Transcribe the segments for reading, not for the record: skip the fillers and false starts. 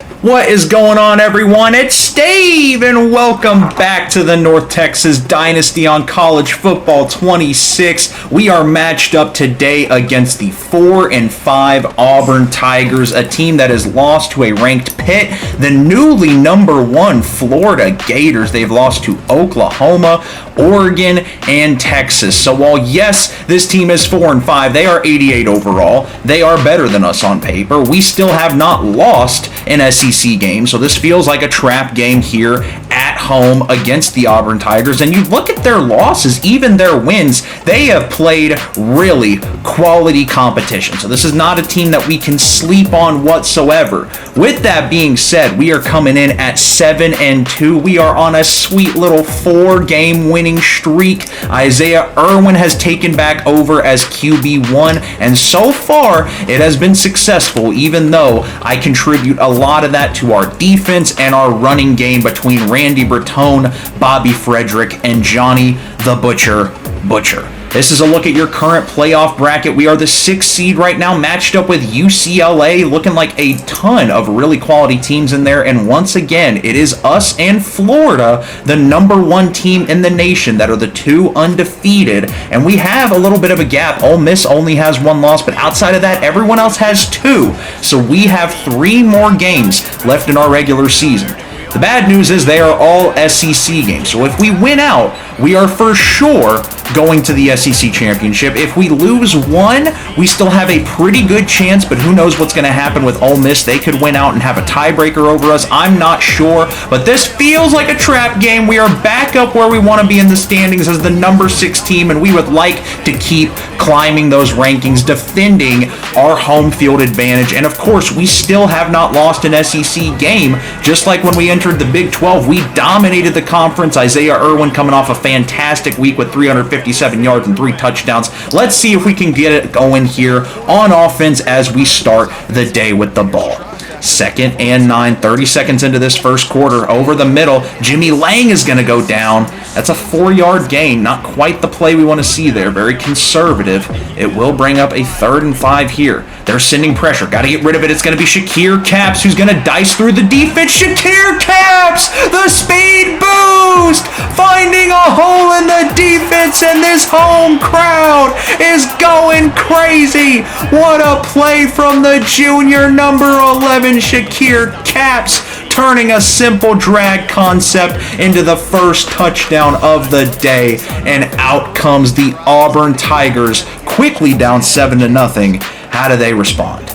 What is going on, everyone? It's Steve, and welcome back to the North Texas Dynasty on College Football 26. We are matched up today against the 4-5 Auburn Tigers, a team that has lost to a ranked Pitt, the newly #1 Florida Gators. They've lost to Oklahoma, Oregon, and Texas. So while, yes, this team is 4-5, they are 88 overall. They are better than us on paper. We still have not lost an SEC game, so this feels like a trap game here at home against the Auburn Tigers. And you look at their losses, even their wins, they have played really quality competition. So this is not a team that we can sleep on whatsoever. With that being said, we are coming in at 7-2. We are on a sweet little 4-game winning streak. Isaiah Irwin has taken back over as QB1, and so far it has been successful, even though I contribute a lot of that to our defense and our running game between Randy Bertone, Bobby Frederick, and Johnny the Butcher. This is a look at your current playoff bracket. We are the 6th seed right now, matched up with UCLA, looking like a ton of really quality teams in there. And once again, it is us and Florida, the #1 team in the nation, that are the 2 undefeated. And we have a little bit of a gap. Ole Miss only has 1 loss, but outside of that, everyone else has 2. So we have 3 more games left in our regular season. The bad news is they are all SEC games. So if we win out, we are for sure going to the SEC championship. If we lose one, we still have a pretty good chance, but who knows what's going to happen with Ole Miss. They could win out and have a tiebreaker over us. I'm not sure, but this feels like a trap game. We are back up where we want to be in the standings as the #6 team, and we would like to keep climbing those rankings, defending our home field advantage. And of course, we still have not lost an SEC game. Just like when we entered the Big 12, we dominated the conference. Isaiah Irwin coming off a fantastic week with 357 yards and 3 touchdowns. Let's see if we can get it going here on offense as we start the day with the ball. 2nd and 9, 30 seconds into this first quarter. Over the middle, Jimmy Lang is going to go down. That's a 4-yard gain. Not quite the play we want to see there. Very conservative. It will bring up a 3rd and 5 here. They're sending pressure. Got to get rid of it. It's going to be Shakir Capps who's going to dice through the defense. Shakir Capps, the speed boost, finding a hole in the defense, and this home crowd is going crazy. What a play from the junior #11, Shakir Capps, turning a simple drag concept into the first touchdown of the day, and out comes the Auburn Tigers, quickly down 7-0. How do they respond?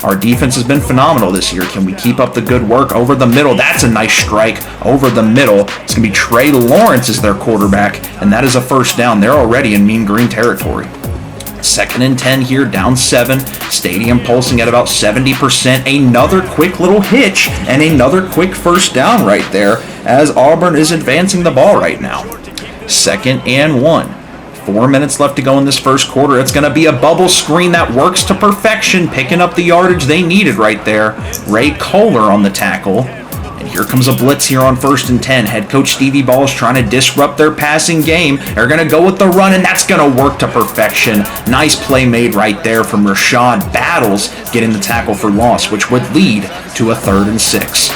Our defense has been phenomenal this year. Can we keep up the good work? Over the middle, that's a nice strike. Over the middle, it's going to be Trey Lawrence as their quarterback, and that is a first down. They're already in mean green territory. 2nd and 10 here, down 7. Stadium pulsing at about 70%. Another quick little hitch and another quick first down right there as Auburn is advancing the ball right now. 2nd and 1. 4 minutes left to go in this first quarter. It's going to be a bubble screen that works to perfection, picking up the yardage they needed right there. Ray Kohler on the tackle. And here comes a blitz here on 1st and 10. Head coach Stevie Ball is trying to disrupt their passing game. They're going to go with the run, and that's going to work to perfection. Nice play made right there from Rashad Battles, getting the tackle for loss, which would lead to a 3rd and 6.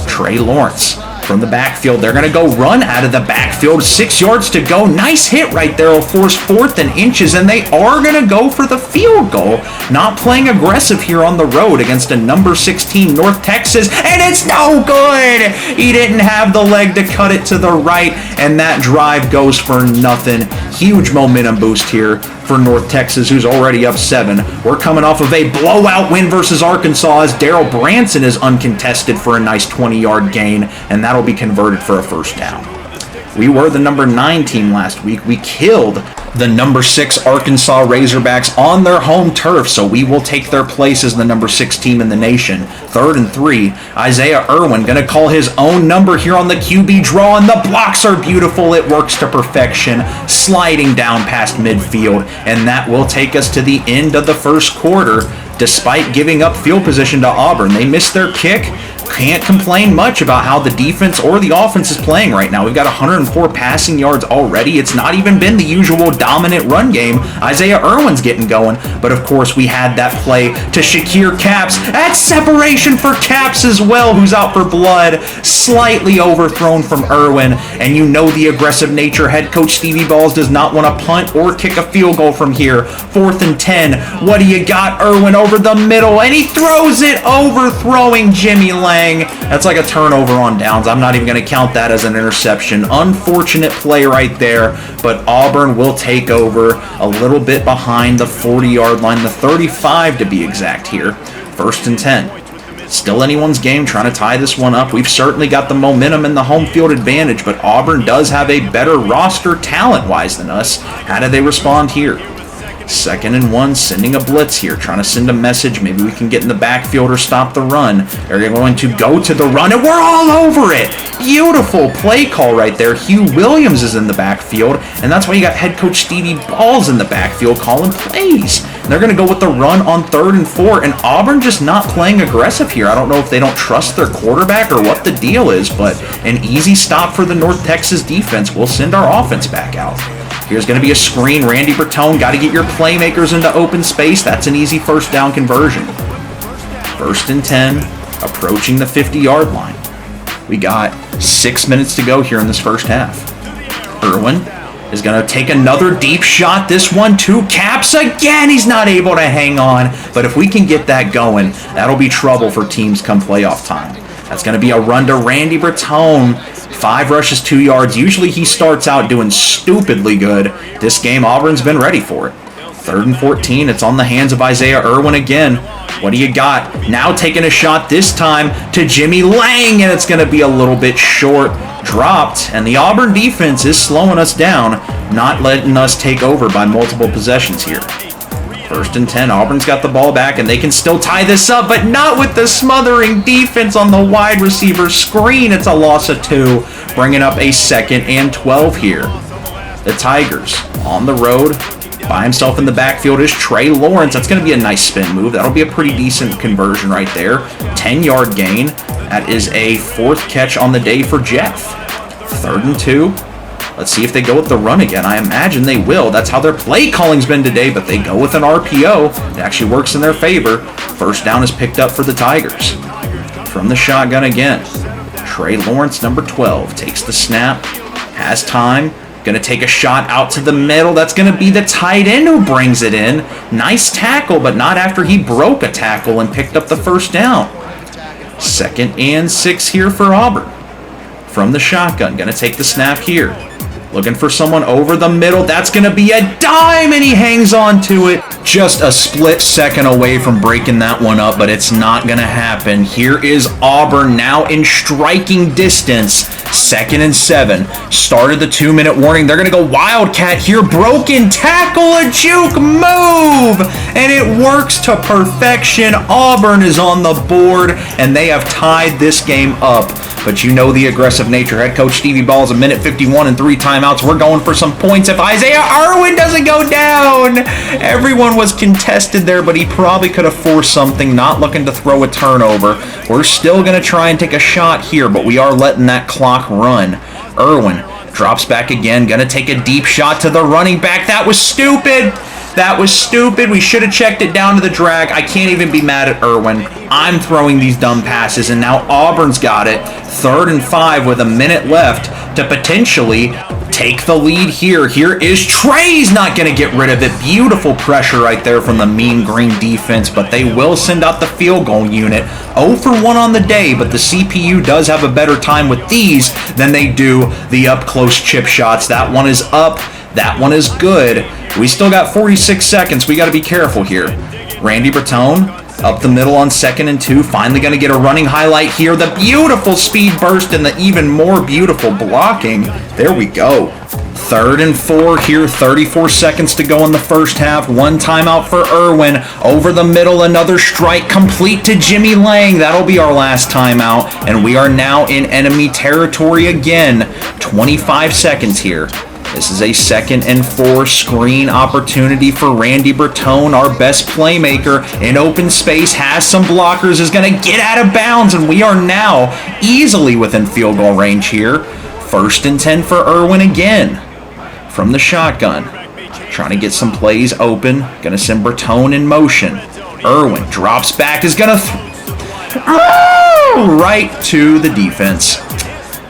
Trey Lawrence from the backfield. They're going to go run out of the backfield. 6 yards to go. Nice hit right there. Will force 4th and inches, and they are going to go for the field goal. Not playing aggressive here on the road against a #16 North Texas, and it's no good. He didn't have the leg to cut it to the right, and that drive goes for nothing. Huge momentum boost here for North Texas, who's already up 7. We're coming off of a blowout win versus Arkansas as Daryl Branson is uncontested for a nice 20-yard gain, and that'll be converted for a first down. We were the #9 team last week. We killed the #6 Arkansas Razorbacks on their home turf, so we will take their place as the #6 team in the nation. 3rd and 3. Isaiah Irwin going to call his own number here on the QB draw, and the blocks are beautiful. It works to perfection, sliding down past midfield, and that will take us to the end of the first quarter. Despite giving up field position to Auburn, they missed their kick. can't complain much about how the defense or the offense is playing right now. We've got 104 passing yards already. It's not even been the usual dominant run game. Isaiah Irwin's getting going, but of course we had that play to Shakir Capps. That's separation for Capps as well, who's out for blood. Slightly overthrown from Irwin, and you know the aggressive nature. Head coach Stevie Balls does not want to punt or kick a field goal from here. 4th and 10. What do you got? Irwin over the middle, and he throws it, overthrowing Jimmy Lang. That's like a turnover on downs. I'm not even going to count that as an interception. Unfortunate play right there, but Auburn will take over a little bit behind the 40-yard line, the 35 to be exact here. 1st and 10. Still anyone's game trying to tie this one up. We've certainly got the momentum and the home field advantage, but Auburn does have a better roster talent-wise than us. How do they respond here? 2nd and 1, sending a blitz here, trying to send a message. Maybe we can get in the backfield or stop the run. They're going to go to the run, and we're all over it. Beautiful play call right there. Hugh Williams is in the backfield, and that's why you got head coach Stevie Balls in the backfield calling plays. And they're going to go with the run on 3rd and 4, and Auburn just not playing aggressive here. I don't know if they don't trust their quarterback or what the deal is, but an easy stop for the North Texas defense. We'll send our offense back out. Here's going to be a screen. Randy Bertone, got to get your playmakers into open space. That's an easy 1st down conversion. 1st and 10, approaching the 50-yard line. We got 6 minutes to go here in this first half. Irwin is going to take another deep shot. This one to Capps again. He's not able to hang on, but if we can get that going, that'll be trouble for teams come playoff time. That's going to be a run to Randy Bertone. 5 rushes, 2 yards. Usually he starts out doing stupidly good. This game, Auburn's been ready for it. 3rd and 14. It's on the hands of Isaiah Irwin again. What do you got? Now taking a shot this time to Jimmy Lang, and it's going to be a little bit short. Dropped, and the Auburn defense is slowing us down, not letting us take over by multiple possessions here. 1st and 10. Auburn's got the ball back, and they can still tie this up, but not with the smothering defense on the wide receiver screen. It's a loss of 2, bringing up a 2nd and 12 here. The Tigers on the road. By himself in the backfield is Trey Lawrence. That's going to be a nice spin move. That'll be a pretty decent conversion right there. 10-yard gain. That is a 4th catch on the day for Jeff. 3rd and 2. Let's see if they go with the run again. I imagine they will. That's how their play calling's been today, but they go with an RPO. It actually works in their favor. 1st down is picked up for the Tigers. From the shotgun again. Trey Lawrence, number 12, takes the snap, has time, going to take a shot out to the middle. That's going to be the tight end who brings it in. Nice tackle, but not after he broke a tackle and picked up the 1st down. 2nd and 6 here for Auburn. From the shotgun, going to take the snap here. Looking for someone over the middle. That's going to be a dime, and he hangs on to it. Just a split second away from breaking that one up, but it's not going to happen. Here is Auburn now in striking distance. 2nd and 7. Started the 2-minute warning. They're going to go Wildcat here. Broken tackle, a juke move, and it works to perfection. Auburn is on the board, and they have tied this game up. But you know the aggressive nature. Head coach Stevie Balls, 1:51 and 3 timeouts. We're going for some points. If Isaiah Irwin doesn't go down, everyone was contested there, but he probably could have forced something, not looking to throw a turnover. We're still going to try and take a shot here, but we are letting that clock run. Irwin drops back again, going to take a deep shot to the running back. That was stupid. That was stupid. We should have checked it down to the drag. I can't even be mad at Irwin. I'm throwing these dumb passes, and now Auburn's got it. 3rd and 5 with a minute left to potentially take the lead here. Here is Trey's not going to get rid of it. Beautiful pressure right there from the mean green defense, but they will send out the field goal unit. 0 for 1 on the day, but the CPU does have a better time with these than they do the up-close chip shots. That one is up. That one is good. We still got 46 seconds. We got to be careful here. Randy Bertone up the middle on 2nd and 2. Finally going to get a running highlight here. The beautiful speed burst and the even more beautiful blocking. There we go. 3rd and 4 here. 34 seconds to go in the first half. 1 timeout for Irwin. Over the middle, another strike complete to Jimmy Lang. That'll be our last timeout. And we are now in enemy territory again. 25 seconds here. This is a 2nd and 4 screen opportunity for Randy Bertone, our best playmaker. In open space, has some blockers, is going to get out of bounds, and we are now easily within field goal range here. 1st and 10 for Irwin again from the shotgun. Trying to get some plays open. Going to send Bertone in motion. Irwin drops back, is going to right to the defense.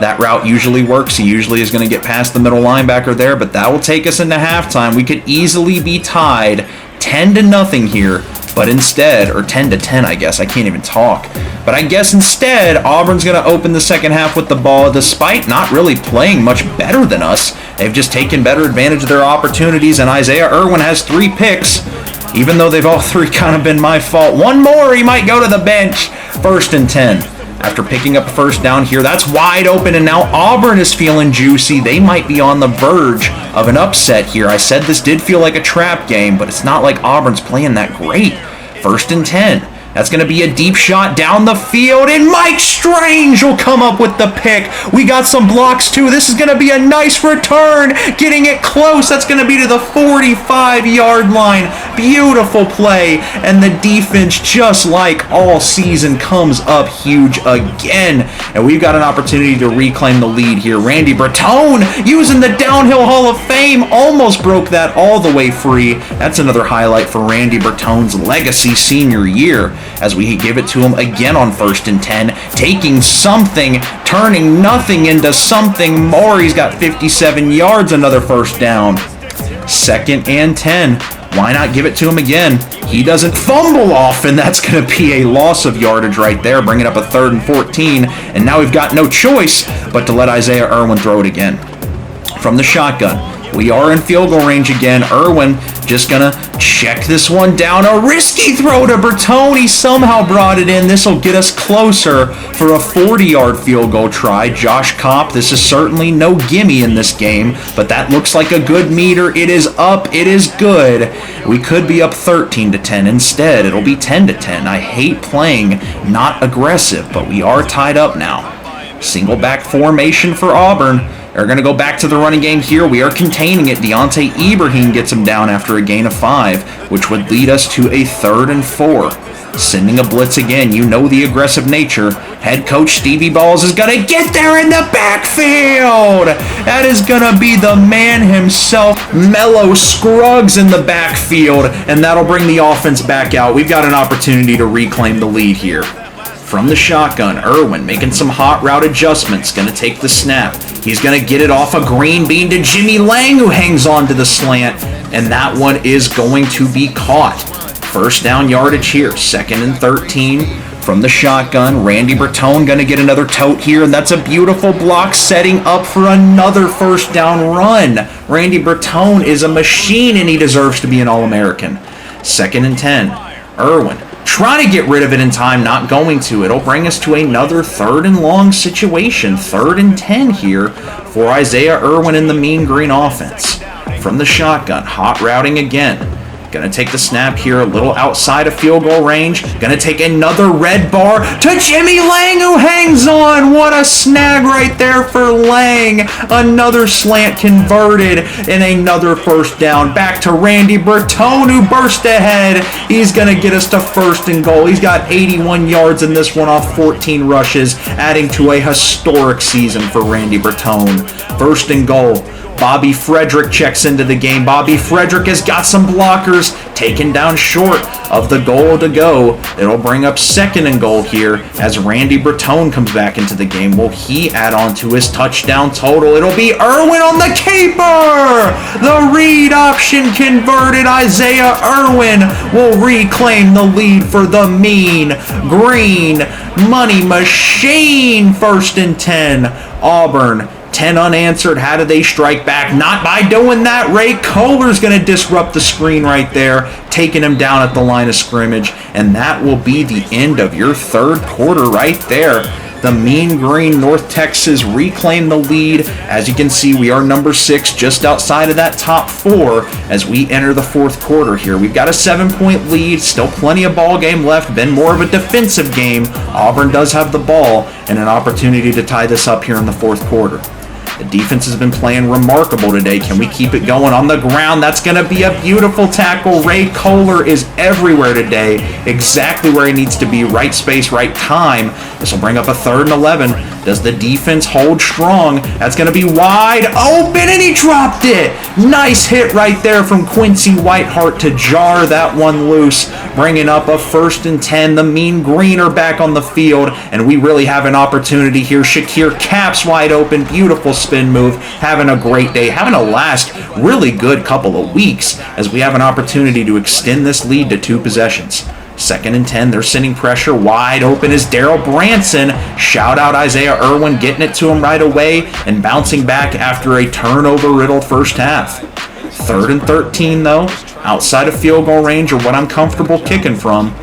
That route usually works. He usually is going to get past the middle linebacker there, but that will take us into halftime. We could easily be tied 10-0 here, but instead, or 10-10, I guess. I can't even talk. But I guess instead, Auburn's going to open the second half with the ball, despite not really playing much better than us. They've just taken better advantage of their opportunities, and Isaiah Irwin has 3 picks, even though they've all 3 kind of been my fault. One more, he might go to the bench. 1st and 10. After picking up a 1st down here, that's wide open, and now Auburn is feeling juicy. They might be on the verge of an upset here. I said this did feel like a trap game, but it's not like Auburn's playing that great. 1st and 10. That's going to be a deep shot down the field, and Mike Strange will come up with the pick. We got some blocks, too. This is going to be a nice return, getting it close. That's going to be to the 45-yard line. Beautiful play, and the defense, just like all season, comes up huge again. And we've got an opportunity to reclaim the lead here. Randy Bertone, using the downhill Hall of Fame, almost broke that all the way free. That's another highlight for Randy Bertone's legacy senior year, as we give it to him again on 1st and 10, taking something, turning nothing into something more. He's got 57 yards, another 1st down. 2nd and 10. Why not give it to him again? He doesn't fumble off, and that's going to be a loss of yardage right there, bringing up a 3rd and 14, and now we've got no choice but to let Isaiah Irwin throw it again. From the shotgun, we are in field goal range again. Irwin just going to check this one down. A risky throw to Bertone. He somehow brought it in. This will get us closer for a 40-yard field goal try. Josh Kopp, this is certainly no gimme in this game, but that looks like a good meter. It is up. It is good. We could be up 13-10. Instead, it'll be 10-10. I hate playing not aggressive, but we are tied up now. Single back formation for Auburn. They're going to go back to the running game here. We are containing it. Deontay Ibrahim gets him down after a gain of 5, which would lead us to a 3rd and 4. Sending a blitz again. You know the aggressive nature. Head coach Stevie Balls is going to get there in the backfield. That is going to be the man himself, Mello Scruggs, in the backfield, and that'll bring the offense back out. We've got an opportunity to reclaim the lead here. From the shotgun, Irwin making some hot route adjustments. Going to take the snap. He's going to get it off a green bean to Jimmy Lang, who hangs on to the slant. And that one is going to be caught. 1st down yardage here. 2nd and 13 from the shotgun. Randy Bertone going to get another tote here. And that's a beautiful block, setting up for another 1st down run. Randy Bertone is a machine, and he deserves to be an All-American. 2nd and 10. Irwin trying to get rid of it in time, not going to. It'll bring us to another 3rd and long situation. 3rd and 10 here for Isaiah Irwin in the Mean Green offense. From the shotgun, hot routing again. Going to take the snap here, a little outside of field goal range. Going to take another red bar to Jimmy Lang, who hangs on. What a snag right there for Lang. Another slant converted, and another 1st down. Back to Randy Bertone, who burst ahead. He's going to get us to 1st and goal. He's got 81 yards in this one off 14 rushes, adding to a historic season for Randy Bertone. 1st and goal. Bobby Frederick checks into the game. Bobby Frederick has got some blockers, taken down short of the goal to go. It'll bring up 2nd and goal here as Randy Bertone comes back into the game. Will he add on to his touchdown total? It'll be Irwin on the keeper! The read option converted. Isaiah Irwin will reclaim the lead for the Mean Green Money Machine. 1st and 10. Auburn 10 unanswered. How do they strike back? Not by doing that. Ray Kohler's going to disrupt the screen right there, taking him down at the line of scrimmage. And that will be the end of your 3rd quarter right there. The Mean Green North Texas reclaim the lead. As you can see, we are number 6, just outside of that top 4 as we enter the 4th quarter here. We've got a 7-point lead, still plenty of ball game left, been more of a defensive game. Auburn does have the ball and an opportunity to tie this up here in the 4th quarter. The defense has been playing remarkable today. Can we keep it going on the ground? That's going to be a beautiful tackle. Ray Kohler is everywhere today, exactly where he needs to be, right space, right time. This will bring up a 3rd and 11. Does the defense hold strong? That's going to be wide open, and he dropped it. Nice hit right there from Quincy Whiteheart to jar that one loose, bringing up a 1st and 10. The Mean Green are back on the field, and we really have an opportunity here. Shakir Caps wide open, beautiful spin move, having a great day, having a last really good couple of weeks as we have an opportunity to extend this lead to 2 possessions. 2nd and 10, they're sending pressure. Wide open is Daryl Branson. Shout out Isaiah Irwin, getting it to him right away and bouncing back after a turnover-riddled first half. 3rd and 13, though, outside of field goal range or what I'm comfortable kicking from.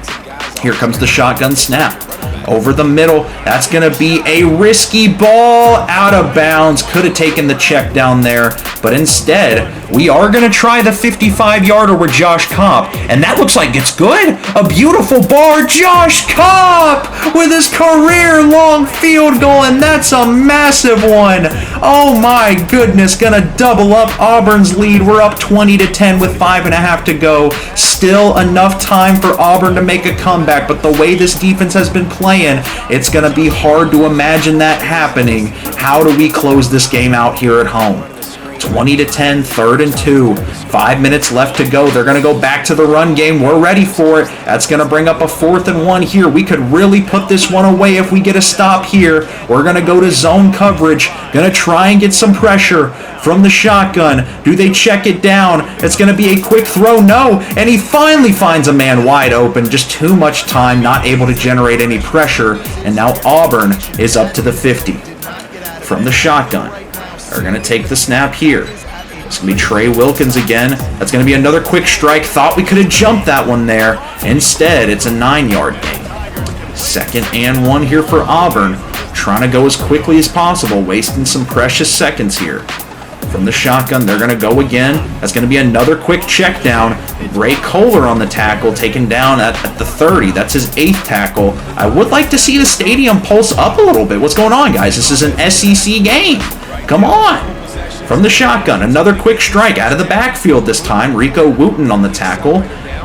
Here comes the shotgun snap. Over the middle, that's going to be a risky ball, out of bounds. Could have taken the check down there, but instead, we are going to try the 55-yarder with Josh Kopp, and that looks like it's good. A beautiful ball. Josh Kopp with his career-long field goal, and that's a massive one. Oh my goodness, going to double up Auburn's lead. We're up 20-10 with 5.5 to go. Still enough time for Auburn to make a comeback, but the way this defense has been playing, it's going to be hard to imagine that happening. How do we close this game out here at home? 20-10, 3rd and 2. 5 minutes left to go. They're going to go back to the run game. We're ready for it. That's going to bring up a 4th and 1 here. We could really put this one away if we get a stop here. We're going to go to zone coverage. Going to try and get some pressure from the shotgun. Do they check it down? It's going to be a quick throw. No. And he finally finds a man wide open. Just too much time, not able to generate any pressure. And now Auburn is up to the 50. From the shotgun, they're going to take the snap here. It's going to be Trey Wilkins again. That's going to be another quick strike. Thought we could have jumped that one there. Instead, it's a 9-yard gain. 2nd and 1 here for Auburn. Trying to go as quickly as possible, wasting some precious seconds here. From the shotgun, they're going to go again. That's going to be another quick check down. Ray Kohler on the tackle, taken down at the 30. That's his 8th tackle. I would like to see the stadium pulse up a little bit. What's going on, guys? This is an SEC game. Come on. From the shotgun, another quick strike out of the backfield this time. Rico Wooten on the tackle.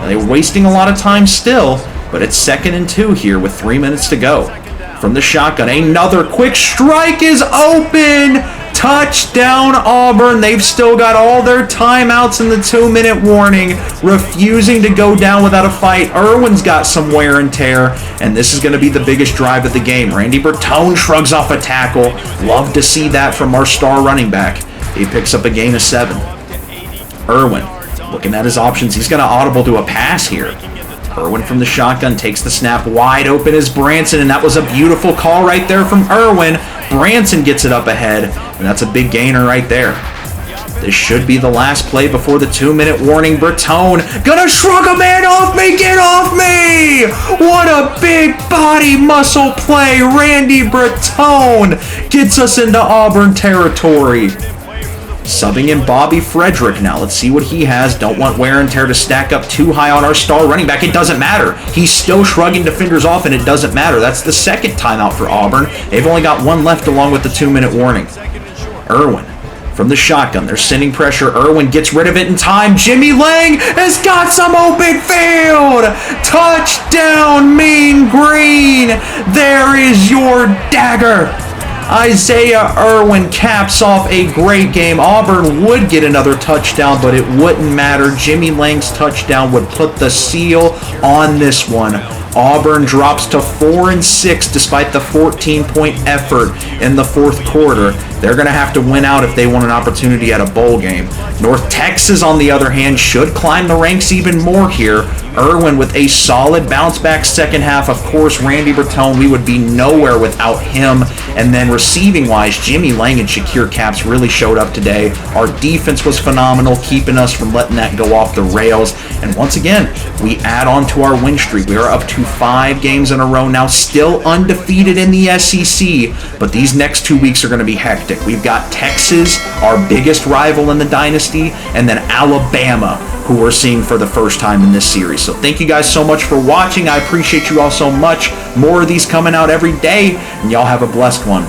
They were wasting a lot of time still, but it's 2nd and 2 here with 3 minutes to go. From the shotgun, another quick strike is open. Touchdown Auburn. They've still got all their timeouts in the 2-minute warning, refusing to go down without a fight. Irwin's got some wear and tear, and this is going to be the biggest drive of the game. Randy Bertone shrugs off a tackle. Love to see that from our star running back. He picks up a gain of 7. Irwin, looking at his options, he's going to audible to a pass here. Irwin from the shotgun takes the snap. Wide open is Branson, and that was a beautiful call right there from Irwin. Branson gets it up ahead, and that's a big gainer right there. This should be the last play before the 2-minute warning. Bertone gonna shrug a man off me. Get off me! What a big body muscle play. Randy Bertone gets us into Auburn territory. Subbing in Bobby Frederick now. Let's see what he has. Don't want wear and tear to stack up too high on our star running back. It doesn't matter. He's still shrugging defenders off, and it doesn't matter. That's the 2nd timeout for Auburn. They've only got 1 left along with the 2-minute warning. Irwin from the shotgun. They're sending pressure. Irwin gets rid of it in time. Jimmy Lang has got some open field. Touchdown, Mean Green. There is your dagger. Isaiah Irwin caps off a great game. Auburn would get another touchdown, but it wouldn't matter. Jimmy Lang's touchdown would put the seal on this one. Auburn drops to 4-6 despite the 14-point effort in the 4th quarter. They're going to have to win out if they want an opportunity at a bowl game. North Texas, on the other hand, should climb the ranks even more here. Irwin with a solid bounce-back second half. Of course, Randy Bertone, we would be nowhere without him. And then receiving-wise, Jimmy Lang and Shakir Caps really showed up today. Our defense was phenomenal, keeping us from letting that go off the rails. And once again, we add on to our win streak. We are up to 5 games in a row now, still undefeated in the SEC. But these next 2 weeks are going to be hectic. We've got Texas, our biggest rival in the Dynasty, and then Alabama, who we're seeing for the first time in this series. So thank you guys so much for watching. I appreciate you all so much. More of these coming out every day, and y'all have a blessed one.